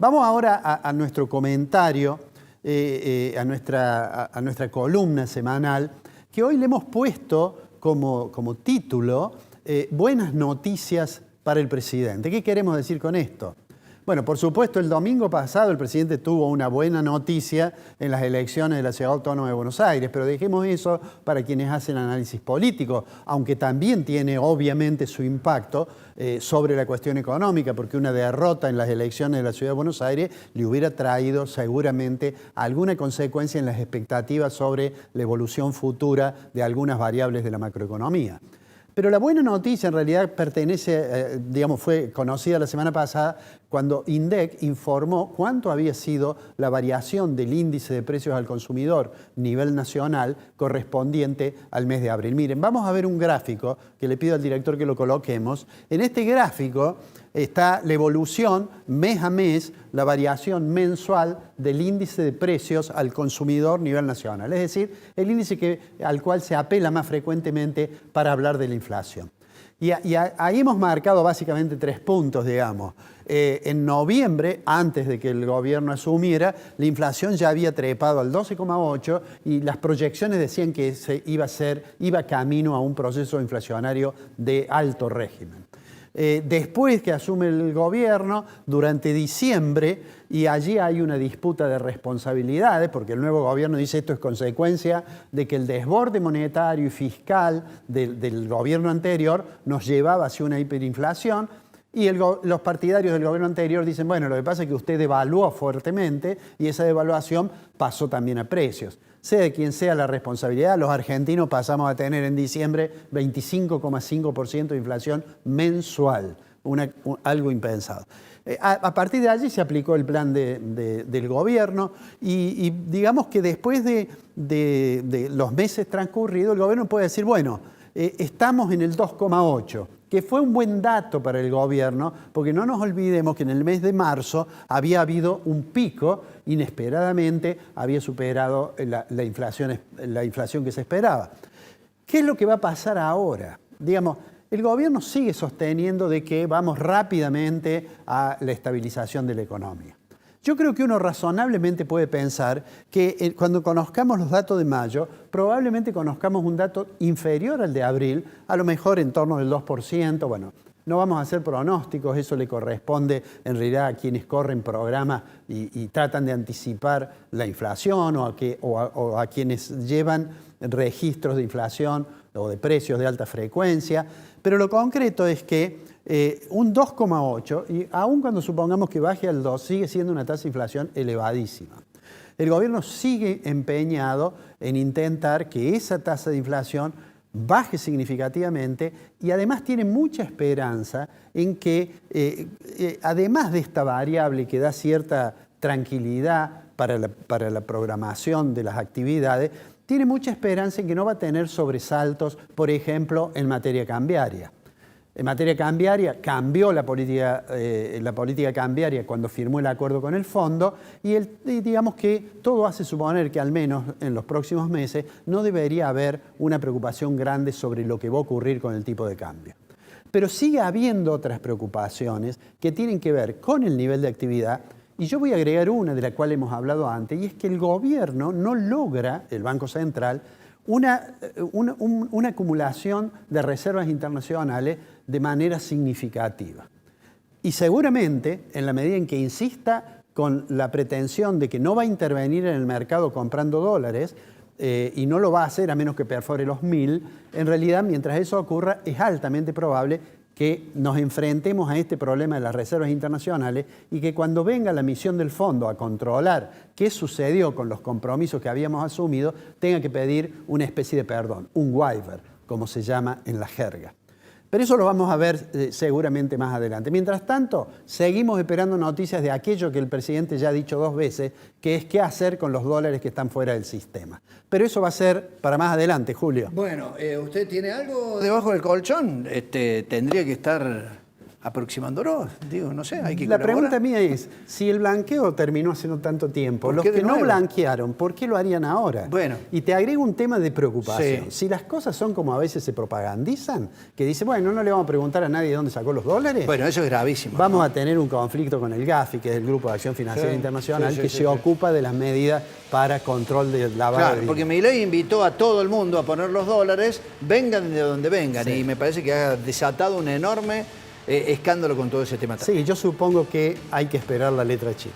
Vamos ahora a nuestro comentario, a nuestra columna semanal, que hoy le hemos puesto como título Buenas noticias para el presidente. ¿Qué queremos decir con esto? Bueno, por supuesto, el domingo pasado el presidente tuvo una buena noticia en las elecciones de la Ciudad Autónoma de Buenos Aires, pero dejemos eso para quienes hacen análisis político, aunque también tiene obviamente su impacto sobre la cuestión económica, porque una derrota en las elecciones de la Ciudad de Buenos Aires le hubiera traído seguramente alguna consecuencia en las expectativas sobre la evolución futura de algunas variables de la macroeconomía. Pero la buena noticia en realidad pertenece, fue conocida la semana pasada cuando INDEC informó cuánto había sido la variación del índice de precios al consumidor a nivel nacional correspondiente al mes de abril. Miren, vamos a ver un gráfico que le pido al director que lo coloquemos. En este gráfico está la evolución mes a mes, la variación mensual del índice de precios al consumidor a nivel nacional. Es decir, el índice al cual se apela más frecuentemente para hablar de la inflación. Y ahí hemos marcado básicamente 3 puntos, digamos. En noviembre, antes de que el gobierno asumiera, la inflación ya había trepado al 12,8 y las proyecciones decían que iba camino a un proceso inflacionario de alto régimen. Después que asume el gobierno, durante diciembre, y allí hay una disputa de responsabilidades, porque el nuevo gobierno dice esto es consecuencia de que el desborde monetario y fiscal del gobierno anterior nos llevaba hacia una hiperinflación, y los partidarios del gobierno anterior dicen, bueno, lo que pasa es que usted devaluó fuertemente y esa devaluación pasó también a precios. Sea de quien sea la responsabilidad, los argentinos pasamos a tener en diciembre 25,5% de inflación mensual, algo impensado. A partir de allí se aplicó el plan del gobierno y digamos que después de los meses transcurridos, el gobierno puede decir, bueno, estamos en el 2,8%. Que fue un buen dato para el gobierno, porque no nos olvidemos que en el mes de marzo había habido un pico, inesperadamente había superado la inflación que se esperaba. ¿Qué es lo que va a pasar ahora? Digamos, el gobierno sigue sosteniendo de que vamos rápidamente a la estabilización de la economía. Yo creo que uno razonablemente puede pensar que cuando conozcamos los datos de mayo, probablemente conozcamos un dato inferior al de abril, a lo mejor en torno del 2%. Bueno, no vamos a hacer pronósticos, eso le corresponde en realidad a quienes corren programas y tratan de anticipar la inflación o a quienes llevan registros de inflación o de precios de alta frecuencia. Pero lo concreto es que un 2,8, y aun cuando supongamos que baje al 2, sigue siendo una tasa de inflación elevadísima. El gobierno sigue empeñado en intentar que esa tasa de inflación baje significativamente y además tiene mucha esperanza en que, además de esta variable que da cierta tranquilidad para la programación de las actividades, tiene mucha esperanza en que no va a tener sobresaltos, por ejemplo, en materia cambiaria. En materia cambiaria, cambió la política cambiaria cuando firmó el acuerdo con el fondo y digamos que todo hace suponer que al menos en los próximos meses no debería haber una preocupación grande sobre lo que va a ocurrir con el tipo de cambio. Pero sigue habiendo otras preocupaciones que tienen que ver con el nivel de actividad y yo voy a agregar una de la cual hemos hablado antes y es que el gobierno no logra, el Banco Central, una acumulación de reservas internacionales de manera significativa. Y seguramente, en la medida en que insista con la pretensión de que no va a intervenir en el mercado comprando dólares, y no lo va a hacer a menos que perfore los 1.000, en realidad, mientras eso ocurra, es altamente probable que nos enfrentemos a este problema de las reservas internacionales y que cuando venga la misión del fondo a controlar qué sucedió con los compromisos que habíamos asumido, tenga que pedir una especie de perdón, un waiver, como se llama en la jerga. Pero eso lo vamos a ver seguramente más adelante. Mientras tanto, seguimos esperando noticias de aquello que el presidente ya ha dicho 2 veces, que es qué hacer con los dólares que están fuera del sistema. Pero eso va a ser para más adelante, Julio. Bueno, ¿usted tiene algo debajo del colchón? Tendría que estar aproximándolo. Digo, no sé, hay que La colaborar. pregunta mía es, si el blanqueo terminó hace no tanto tiempo, ¿Por los qué de que no nuevo? blanquearon, ¿por qué lo harían ahora? Bueno. Y te agrego un tema de preocupación. Sí. Si las cosas son como a veces se propagandizan, que dice, bueno, no le vamos a preguntar a nadie de dónde sacó los dólares, Bueno, eso es gravísimo. vamos ¿no? a tener un conflicto con el GAFI, que es el Grupo de Acción Financiera Sí, Internacional, sí, que sí, se sí. ocupa de las medidas para control del lavado de Claro, dinero. porque Milei invitó a todo el mundo a poner los dólares, vengan de donde vengan, Sí. y me parece que ha desatado un enorme escándalo con todo ese tema. Sí, yo supongo que hay que esperar la letra chica.